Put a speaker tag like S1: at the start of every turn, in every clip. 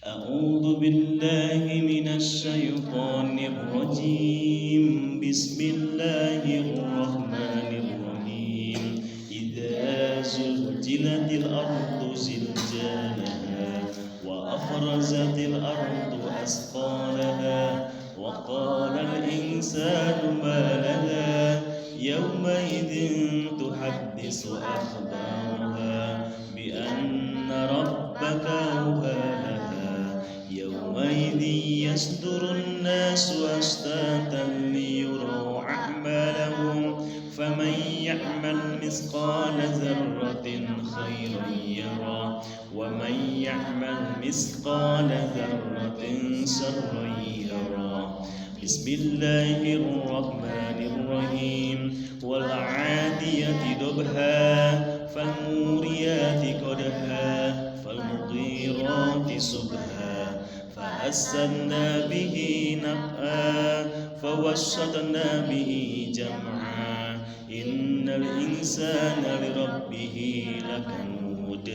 S1: أعوذ بالله من الشيطان الرجيم بسم الله الرحمن الرحيم إذا زلزلت الأرض زلزالها وأخرجت الأرض أثقالها وقال الإنسان ما لها يومئذ تحدث أخبارها بأن ربك أوحى لها يومئذ يصدر الناس أشتاتا ليروا أعمالهم فمن يعمل مثقال ذرة خيرا يرى ومن يعمل مثقال ذرة شرا يرى بسم الله الرحمن الرحيم والعاديات ضبحا فالموريات قدحا فالمغيرات صبحا فأسرنا به نقعا فوسطنا به جمعا إن الإنسان لربه لكنود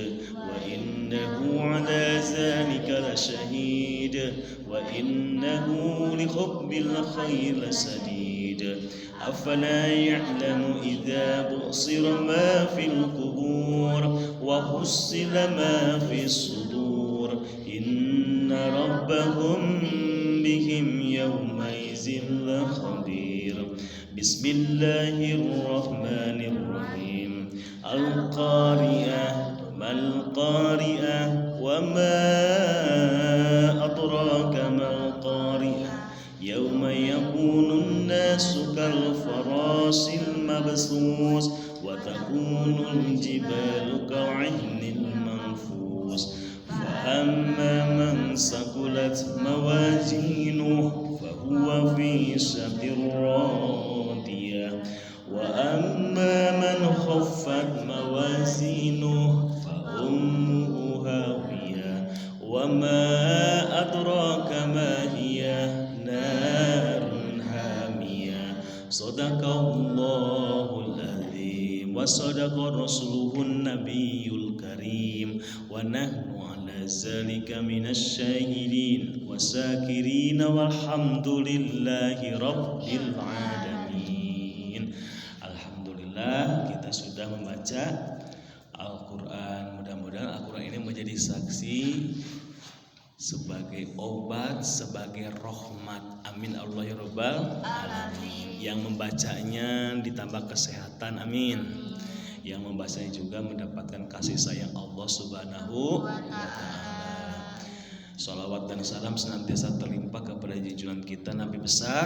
S1: وإنه على ذلك لشهيد وإنه لحب الخير لشديد أفلا يعلم إذا بؤصر ما في القبور وحصل ما في الصدور إن ربهم بهم يومئذ لخبير بسم الله الرحمن الرحيم القارئة ما القارئة وما أدراك ما القارئة يوم يكون الناس كالفراش المبثوث وتكون الجبال كالعهن المنفوش فأما من ثقلت موازينه فهو في عيشة راضية وأما من خفت موازينه فأمه هاوية وما أدراك ما هي نار حامية صدق الله العظيم وصدق رسوله النبي الكريم ونحن على ذلك من الشاهدين والشاكرين والحمد لله رب العالمين. Alhamdulillah kita sudah membaca Al-Quran. Mudah-mudahan Al-Quran ini menjadi saksi sebagai obat, sebagai rahmat. Amin Allah ya rabbal alamin. Yang membacanya ditambah kesehatan, amin. Yang membacanya juga mendapatkan kasih sayang Allah Subhanahu wa ta'ala. Salawat dan salam senantiasa terlimpah kepada junjungan kita Nabi besar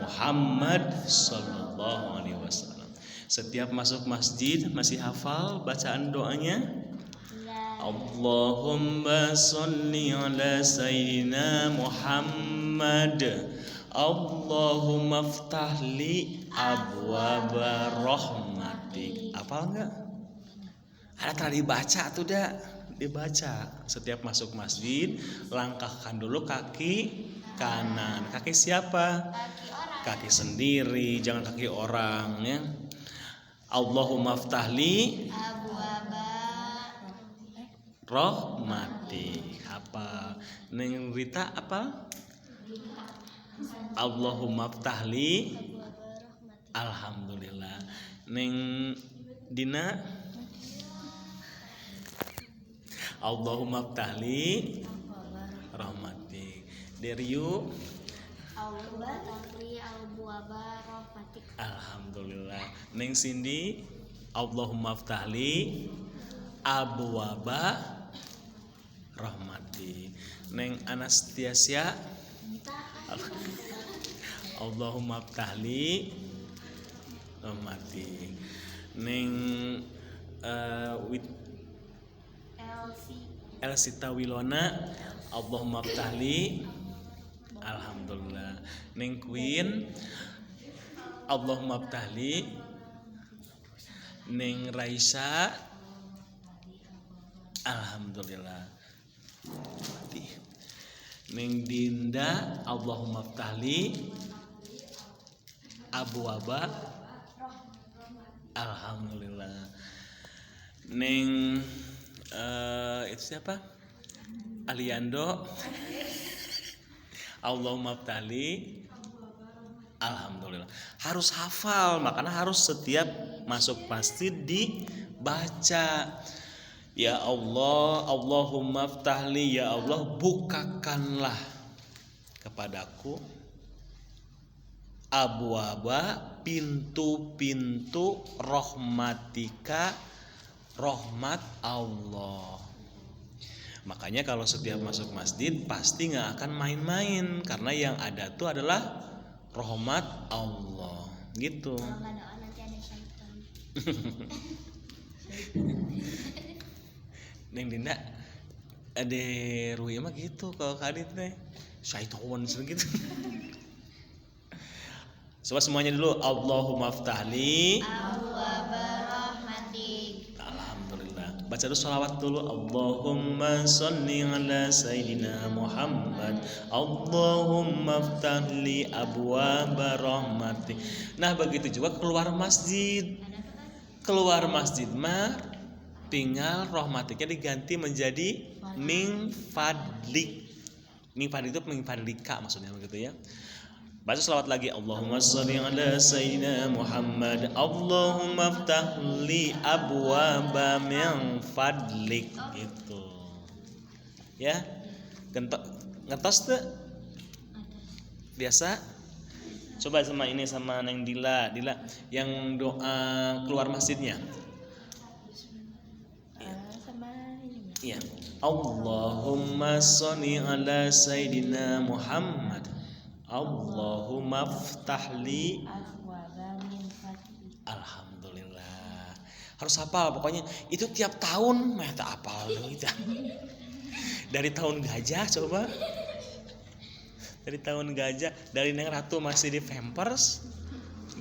S1: Muhammad sallallahu alaihi wasallam. Setiap masuk masjid masih hafal bacaan doanya? Allahumma sholli ala sayyidina Muhammad. Allahumma ftahli abwaba rahmatik. Hafal enggak? Ada tadi baca tuh dah, dibaca. Setiap masuk masjid langkahkan dulu kaki kanan. Kaki siapa? Kaki sendiri, jangan kaki orang ya. Allahumma ftahli rahmati. Apa? Neng Rita apa? Allahumma ftahli. Alhamdulillah. Neng Dina Allahumma ftahli rahmati. Deriu Alhamdulillah. Neng Cindy Allahumma ftahli abwaba rahmati. Neng Anastasia Allahumma ftahli rahmati. Neng Elsita Wilona Allahumma ftahli. Alhamdulillah. Neng Queen Allahumma ftahli. Neng Raisa Alhamdulillah. Neng Dinda Allahumma ftahli abwaba. Alhamdulillah. Neng itu siapa? Aliando. Allahumma ftahli. Alhamdulillah. Harus hafal, makanya harus setiap masuk masjid dibaca. Ya Allah, Allahumma ftahli, ya Allah bukakanlah kepadaku abwaba, pintu-pintu rahmatika, rahmat Allah. Makanya kalau setiap masuk masjid pasti nggak akan main-main, karena yang ada tuh adalah rahmat Allah gitu.
S2: Kalau nggak doa nanti ada syaitan.
S1: Neng Dinda ada Rui mah gitu kalau kadit teh syaitan gitu. Coba semuanya dulu. Allahumma ftahli
S2: Abwaaba rahmatik.
S1: Alhamdulillah. Baca dulu sholawat dulu. Allahumma sholli ala sayyidina Muhammad. Allahumma ftahli abwaaba rahmatik. Nah begitu juga keluar masjid. Keluar masjid mah tinggal rahmatiknya diganti menjadi min fadlik. Min fadlik itu min fadlika maksudnya begitu ya. Baca selawat lagi. Allahumma sholli ala sayyidina Muhammad. Allahumma ftahli abwaba min fadlik gitu. Ya. Ngetos tuh? Biasa? Coba sama ini sama Neng Dila. Dila yang doa keluar masjidnya. Iya. Allahumma sholli ala sayyidina Muhammad. Allahumma ftahli. Alhamdulillah. Harus hafal pokoknya. Itu tiap tahun mah tak hafal itu. Dari tahun gajah coba. Dari tahun gajah, dari Neng Ratu masih di Pampers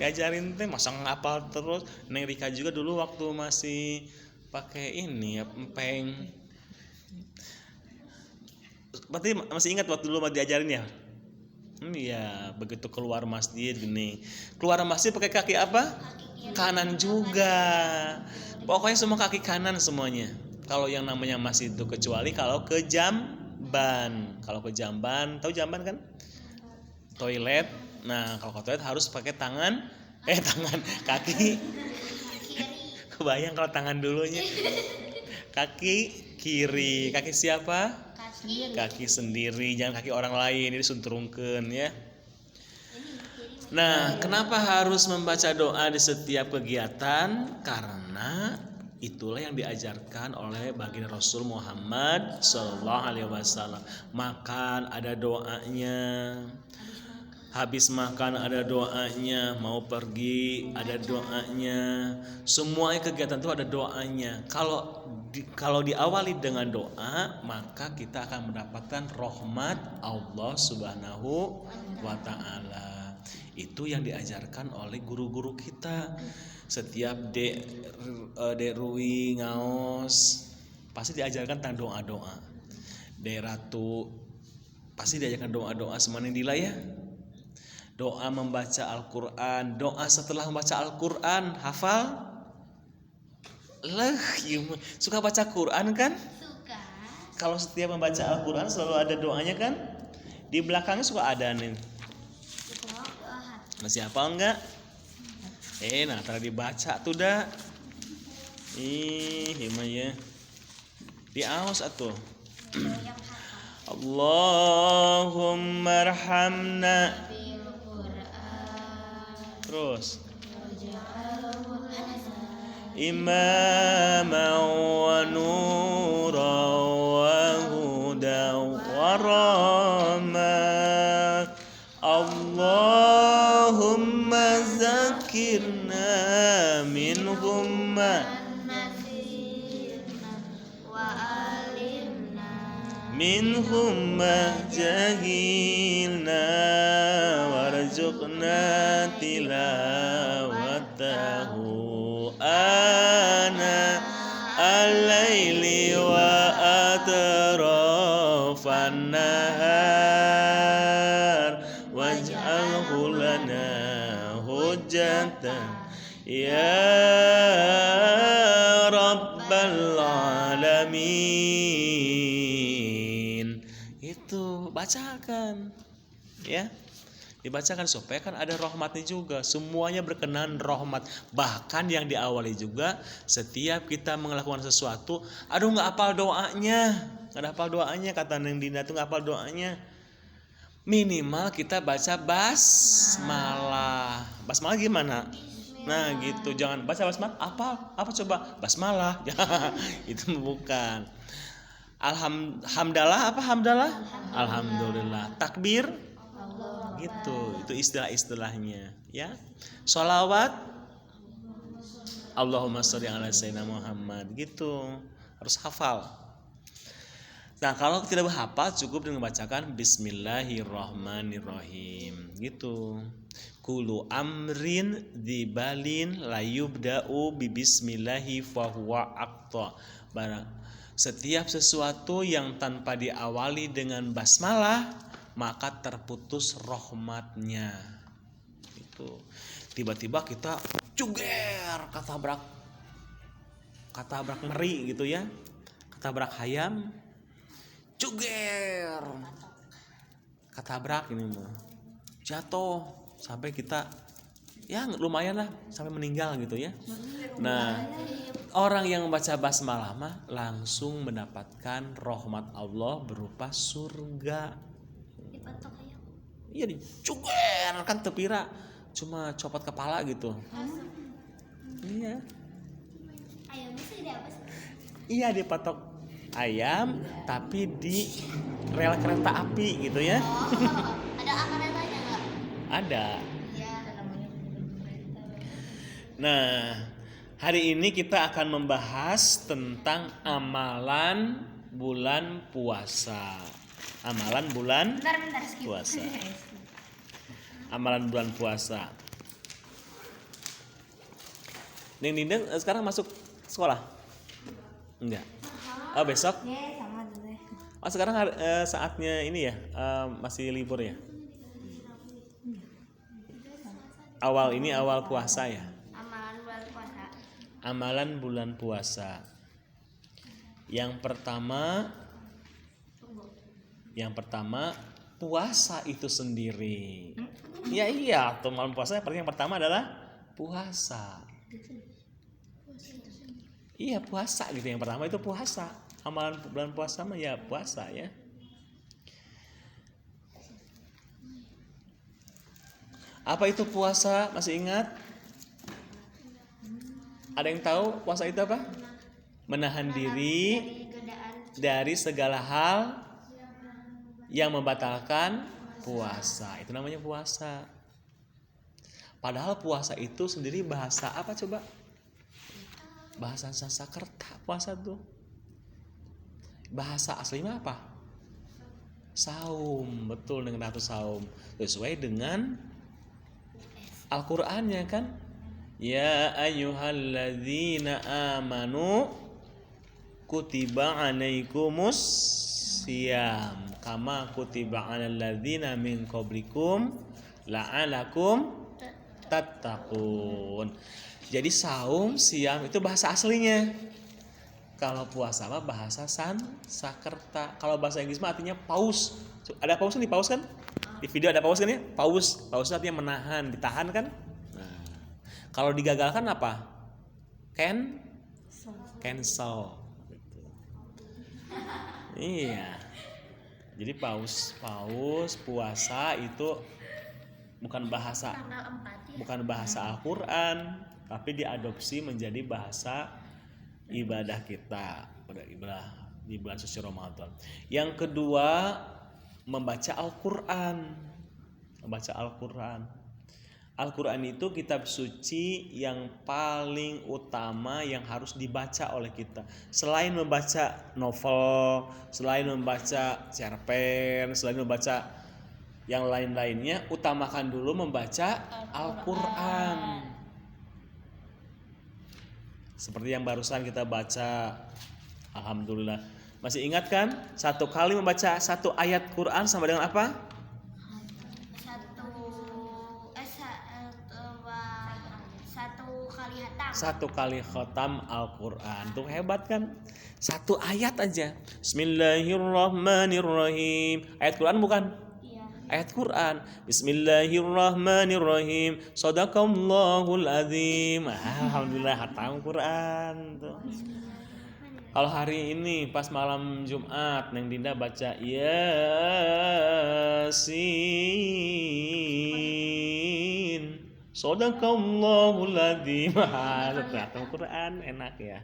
S1: diajarin teh masa ngapal terus. Neng Rika juga dulu waktu masih pakai ini ya empeng. Berarti masih ingat waktu dulu diajarin ya? Iya, begitu keluar masjid gini. Keluar masjid pakai kaki apa? Kanan juga. Pokoknya semua kaki kanan semuanya. Kalau yang namanya masjid itu kecuali kalau ke jamban. Kalau ke jamban, tahu jamban kan? Toilet. Nah, kalau ke toilet harus pakai tangan kaki. Kebayang kalau tangan dulunya. Kaki kiri, kaki siapa? Kaki sendiri, jangan kaki orang lain, ini sunturungkeun ya. Nah, kenapa harus membaca doa di setiap kegiatan? Karena itulah yang diajarkan oleh baginda Rasul Muhammad Sallallahu Alaihi Wasallam. Makan ada doanya, habis makan ada doanya, mau pergi ada doanya, semua kegiatan itu ada doanya. Kalau diawali dengan doa, maka kita akan mendapatkan rahmat Allah Subhanahu wa Ta'ala. Itu yang diajarkan oleh guru-guru kita. Setiap Dek Rui ngaos pasti diajarkan tentang doa-doa. Dek Ratu pasti diajarkan doa-doa semuanya Dila ya. Doa membaca Al-Quran, doa setelah membaca Al-Quran, hafal? Suka baca Quran kan?
S2: Suka.
S1: Kalau setiap membaca Al-Quran selalu ada doanya kan? Di belakangnya suka ada nih. Masih hafal enggak? Nah tadi dibaca tuh dah. Himaya. Di aos atuh. Allahumma arhamna. Terus. Imama wa nura wa huda wa rahma. Allahumma zakirna minhum ma minhum ma jahilna warzuqna tilawatahu ana al-laili wa atrafan nahar waj'alhu lana hujjatan ya rabbal alamin. Itu bacakan, ya. Dibacakan supaya kan ada rahmatnya juga. Semuanya berkenan rahmat. Bahkan yang diawali juga setiap kita melakukan sesuatu, aduh nggak hafal doanya, nggak ada hafal doanya, kata Neng Dinda tuh nggak hafal doanya. Minimal kita baca basmalah. Basmalah gimana? Nah gitu, jangan baca basmalah. Apa coba basmalah? Itu bukan. Hamdalah apa hamdalah? Alhamdulillah. Takbir? Gitu, itu istilah-istilahnya, ya. Sholawat, Allahumma sholli ala sayyidina Muhammad, gitu, harus hafal. Nah, kalau tidak hafal cukup dengan membacakan Bismillahirrahmanirrahim, gitu. Kulu amrin dibalin layubda'u bibismillahi fahuwa aqta. Barang setiap sesuatu yang tanpa diawali dengan basmalah maka terputus rahmatnya. Itu tiba-tiba kita cuger katabrak meri gitu ya, katabrak hayam, cuger katabrak ini mah jatuh sampai kita ya lumayan lah sampai meninggal gitu ya. Nah, orang yang membaca basmalah mah langsung mendapatkan rahmat Allah berupa surga.
S2: Dipatok ayam.
S1: Iya dicuger kan tepira cuma copot kepala gitu. Iya.
S2: Ayamnya sih di apa sih?
S1: Iya dipatok ayam tapi di rel kereta api gitu ya.
S2: Oh, ada akaretanya nggak?
S1: Ada.
S2: Iya.
S1: Nah, hari ini kita akan membahas tentang amalan bulan puasa. Amalan bulan
S2: Bentar skip.
S1: puasa. Amalan bulan puasa. Neng Dinda sekarang masuk sekolah? Enggak. Oh besok?
S2: Ya sama dulu.
S1: Oh sekarang saatnya ini ya masih libur ya? Awal puasa ya?
S2: Amalan bulan puasa.
S1: Amalan bulan puasa. Yang pertama puasa itu sendiri. Ya iya, tuh malam puasa yang pertama adalah puasa. Iya puasa gitu, yang pertama itu puasa. Amalan bulan puasa mah ya puasa ya. Apa itu puasa? Masih ingat? Ada yang tahu puasa itu apa? Menahan diri dari segala hal yang membatalkan puasa. Itu namanya puasa. Padahal puasa itu sendiri bahasa apa coba? Bahasa Sanskerta puasa tuh. Bahasa aslinya apa? Saum. Betul, dengan ratu saum. Sesuai dengan Al-Qur'annya kan? Ya ayyuhalladzina amanu kutiba alaikumus siyam kama kutiba alal ladzina min qablikum la'alakum tattaqun. Jadi saum, siam itu bahasa aslinya. Kalau puasa mah bahasa Sanskerta. Kalau bahasa Inggris mah artinya pause. Ada pause nih, pause kan? Di video ada pause kan ya? Pause. Pause artinya menahan, ditahan kan? Nah, kalau digagalkan apa? Cancel. Gitu. Iya. Jadi pause puasa itu bukan bahasa Al-Qur'an, tapi diadopsi menjadi bahasa ibadah kita di bulan suci Ramadan. Yang kedua, membaca Al-Qur'an. Al-Qur'an itu kitab suci yang paling utama yang harus dibaca oleh kita. Selain membaca novel, selain membaca cerpen, selain membaca yang lain-lainnya, utamakan dulu membaca Al-Qur'an. Seperti yang barusan kita baca, alhamdulillah. Masih ingat kan? Satu kali membaca satu ayat Quran sama dengan apa?
S2: Satu kali hatam.
S1: 1 kali khotam Al-Quran. Tuh hebat kan? 1 ayat aja. Bismillahirrahmanirrahim. Ayat Quran bukan?
S2: Iya.
S1: Ayat Quran. Bismillahirrahmanirrahim. Shadaqallahul azim. Alhamdulillah khatam Quran tuh. Kalau hari ini pas malam Jumat Neng Dinda baca Yasin. Shadaqallahul azim. Khatam Quran enak ya.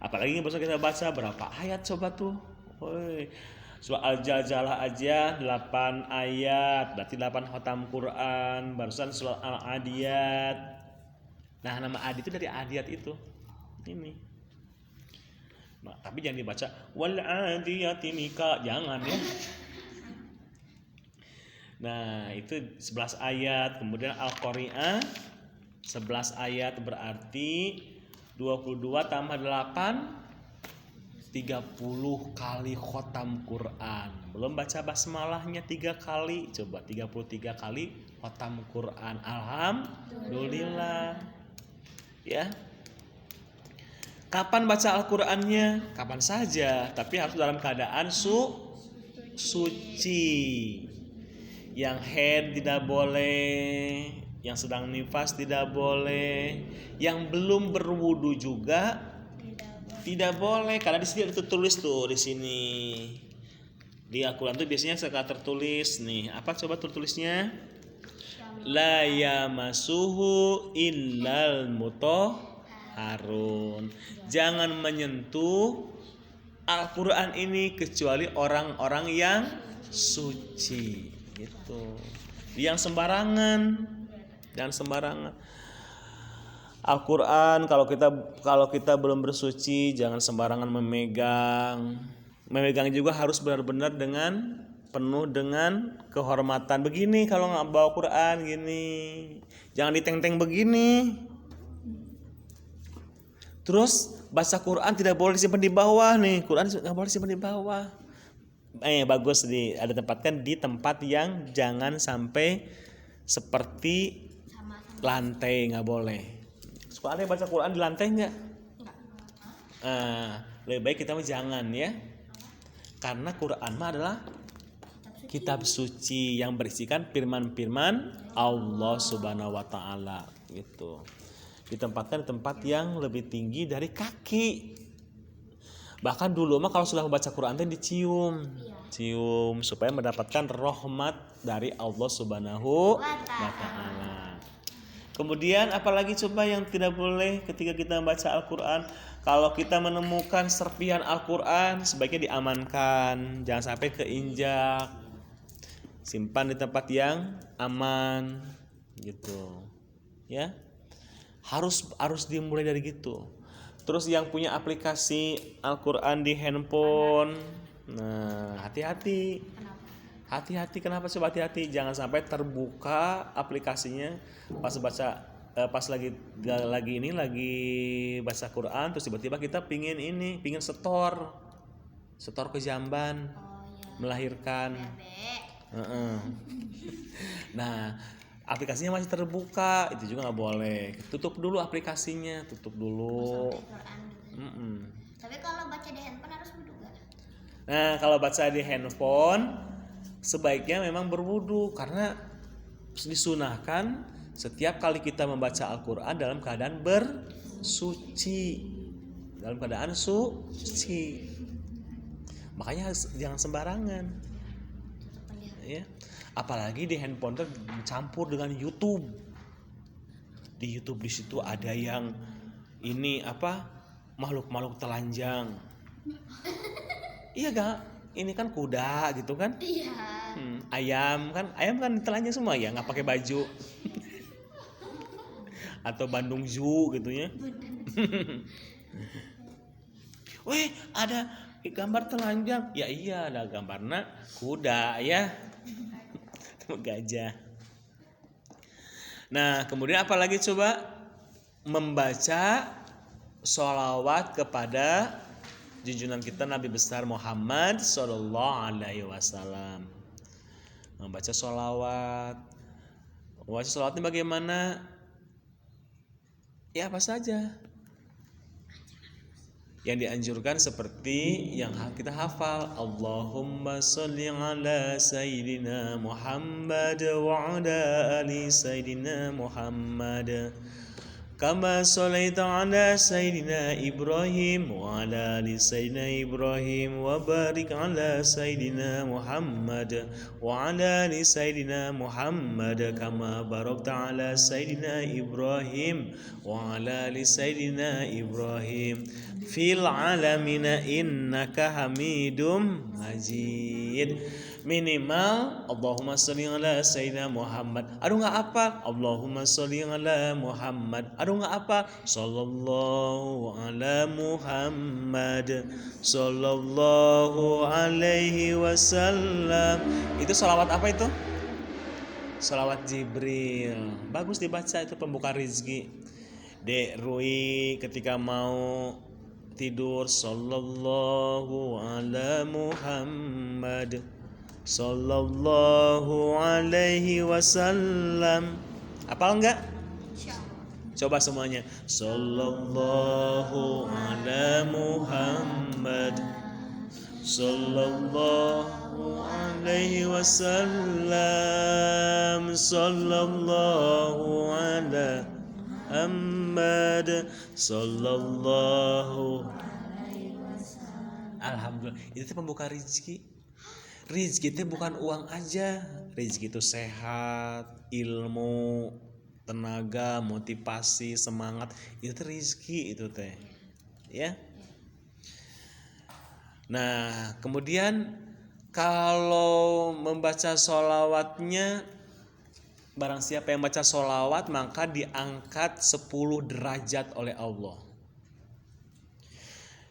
S1: Apalagi besok kita baca berapa ayat coba tuh. Woi. Surah Al-Zalzalah aja 8 ayat, berarti 8 khatam Quran. Barusan surah Al-Adiyat. Nah, nama Adi itu dari Adiyat itu. Ini. Nah, tapi jangan dibaca wal adiyati mika, jangan ya. Nah, itu 11 ayat. Kemudian Al-Qari'ah 11 ayat berarti 22 tambah 8 30 kali khotam Quran. Belum baca basmalahnya 3 kali. Coba 33 kali khotam Quran. Alhamdulillah. Ya. Kapan baca Al-Qur'annya? Kapan saja, tapi harus dalam keadaan suci. Yang haid tidak boleh, yang sedang nifas tidak boleh, yang belum berwudu juga tidak boleh, karena di sini ada tertulis tuh di sini. Di Al-Qur'an tuh biasanya suka tertulis nih. Apa coba tertulisnya? La yamassuhu illal mutahharun. Jangan menyentuh Al-Qur'an ini kecuali orang-orang yang suci. Gitu. Yang sembarangan. Jangan sembarangan. Al-Quran kalau kita belum bersuci jangan sembarangan memegang. Memegang juga harus benar-benar penuh dengan kehormatan. Begini kalau nggak bawa Quran gini, jangan diteng-teng begini. Terus baca Quran tidak boleh disimpan di bawah nih. Quran nggak boleh disimpan di bawah. Bagus ada tempatkan di tempat yang jangan sampai seperti lantai, nggak boleh. Suka ada yang baca Quran di lantai nggak? Lebih baik kita jangan ya, karena Quran mah adalah kitab suci yang berisikan firman-firman Allah Subhanahu Wa Taala gitu. Ditempatkan di tempat yang lebih tinggi dari kaki. Bahkan dulu mah kalau sudah membaca Quran itu cium supaya mendapatkan rahmat dari Allah Subhanahu Wa Taala. Kemudian apalagi coba yang tidak boleh ketika kita membaca Al-Quran? Kalau kita menemukan serpihan Al-Quran sebaiknya diamankan, jangan sampai keinjak. Simpan di tempat yang aman gitu. Ya. Harus dimulai dari gitu. Terus yang punya aplikasi Al-Quran di handphone, nah hati-hati. Hati-hati, kenapa coba hati-hati? Jangan sampai terbuka aplikasinya pas lagi baca Quran, terus tiba-tiba kita pingin setor ke jamban, melahirkan. Nah, aplikasinya masih terbuka, itu juga nggak boleh. Tutup dulu aplikasinya,
S2: Tapi kalau baca di handphone harus wudu nggak?
S1: Nah, kalau baca di handphone sebaiknya memang berwudu, karena disunahkan setiap kali kita membaca Al-Quran dalam keadaan bersuci, dalam keadaan suci. Makanya jangan sembarangan ya. Apalagi di handphone campur dengan YouTube. Di YouTube di situ ada yang ini makhluk-makhluk telanjang. Iya gak? Ini kan kuda gitu kan?
S2: Iya.
S1: Ayam kan telanjang semua ya, nggak pakai baju. Atau Bandung Zoo gitu ya. Weh, ada gambar telanjang. Ya iya, ada gambarnya kuda ya. Gajah. Nah, kemudian apa lagi coba? Membaca sholawat kepada junjungan kita Nabi besar Muhammad Sallallahu Alaihi Wasallam. Membaca sholawat. Membaca sholawatnya bagaimana? Ya apa saja yang dianjurkan seperti yang kita hafal, Allahumma sholli ala sayyidina Muhammad wa ala ali sayyidina Muhammad kama sholaita ala sayyidina Ibrahim wa ala ali sayyidina Ibrahim wa barik ala sayyidina Muhammad wa ala ali sayyidina Muhammad kama barakta ala sayyidina Ibrahim wa ala ali sayyidina Ibrahim fil alamina innaka hamidum majid. Minimal Allahumma sholli ala sayyidina Muhammad. Aduh nggak apa? Allahumma sholli ala Muhammad. Aduh nggak apa? Sallallahu ala Muhammad sallallahu alaihi wasallam. Itu sholawat apa itu? Sholawat Jibril. Bagus dibaca, itu pembuka rizki. Dek Rui ketika mau tidur, sallallahu ala Muhammad sallallahu alaihi wasallam. Apal enggak? Coba semuanya. Sallallahu ala Muhammad sallallahu alaihi wasallam sallallahu ala Muhammad sallallahu. Alhamdulillah, itu pembuka rizki. Rizki itu bukan uang aja. Rizki itu sehat, ilmu, tenaga, motivasi, semangat. Itu rizki itu teh. Ya. Nah, kemudian kalau membaca sholawatnya, barang siapa yang baca sholawat maka diangkat 10 derajat oleh Allah.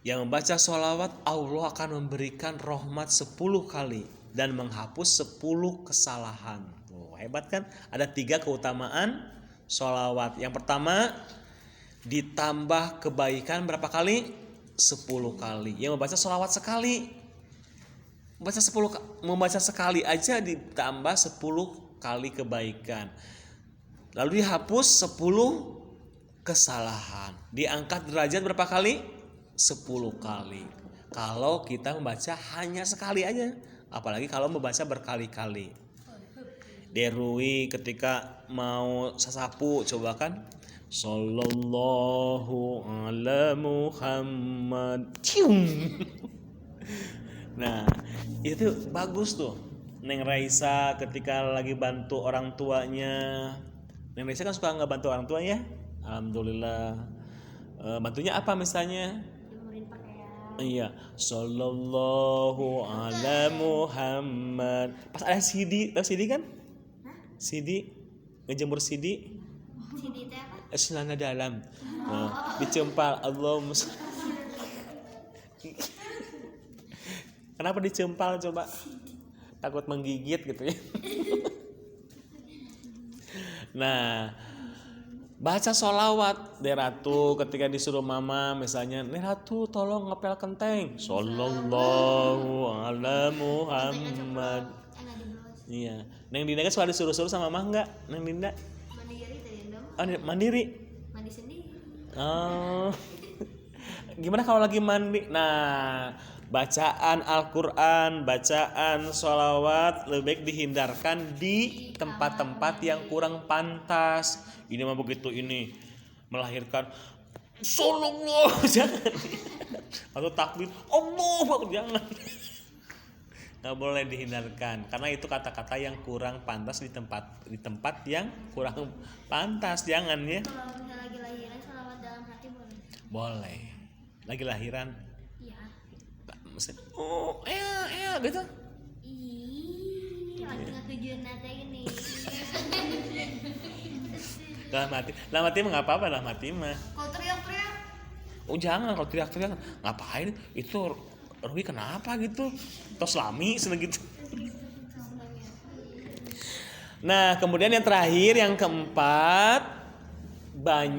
S1: Yang membaca sholawat, Allah akan memberikan rahmat 10 kali dan menghapus 10 kesalahan. Tuh, hebat kan? Ada 3 keutamaan sholawat. Yang pertama, ditambah kebaikan berapa kali? 10 kali. Yang membaca sholawat sekali, membaca sekali aja ditambah 10 kali kebaikan. Lalu dihapus 10 kesalahan. Diangkat derajat berapa kali? 10 kali. Kalau kita membaca hanya sekali aja, apalagi kalau membaca berkali-kali. Derui ketika mau sasapu, coba kan, sallallahu ala Muhammad. Nah, itu bagus tuh. Neng Raisa ketika lagi bantu orang tuanya. Neng Raisa kan suka ngebantu orang tuanya. Alhamdulillah. Bantunya apa misalnya? Iya, sallallahu ala Muhammad. Pas ada CD, tahu CD kan? CD, ngejemur CD.
S2: CD itu apa?
S1: Celana dalam. Nah, dicempal Allahumma. Kenapa dicempal coba? Takut menggigit gitu ya. Nah, baca sholawat. Deratu ketika disuruh mama misalnya, Deratu tolong ngepel kenteng, sallallahu ala Muhammad. Iya. Neng Dinda kan suka disuruh-suruh sama mama enggak? Neng Dinda?
S2: Mandiri tadi dong.
S1: Oh, mandiri.
S2: Mandi sendiri.
S1: Oh. Gimana kalau lagi mandi? Nah, bacaan Al-Quran, bacaan sholawat lebih baik dihindarkan di tempat-tempat yang kurang pantas. Ini mah begitu ini melahirkan sallallahu, jangan. Atau takbir Allah, jangan. Nggak boleh dihindarkan karena itu kata-kata yang kurang pantas di tempat yang kurang pantas, jangan ya.
S2: Kalau misalnya lagi lahiran, sholawat dalam hati boleh?
S1: Boleh. Lagi lahiran.
S2: Iya.
S1: Oh, gitu.
S2: Ih, lagi ngetujuin nada ini.
S1: Dalam hati mah nggak apa-apa, dalam hati mah.
S2: Kalau teriak-teriak?
S1: Oh jangan, kalau teriak-teriak ngapain? Itu Ruhi kenapa gitu? Tos lami seneng gitu. Nah, kemudian yang terakhir, yang keempat, banyak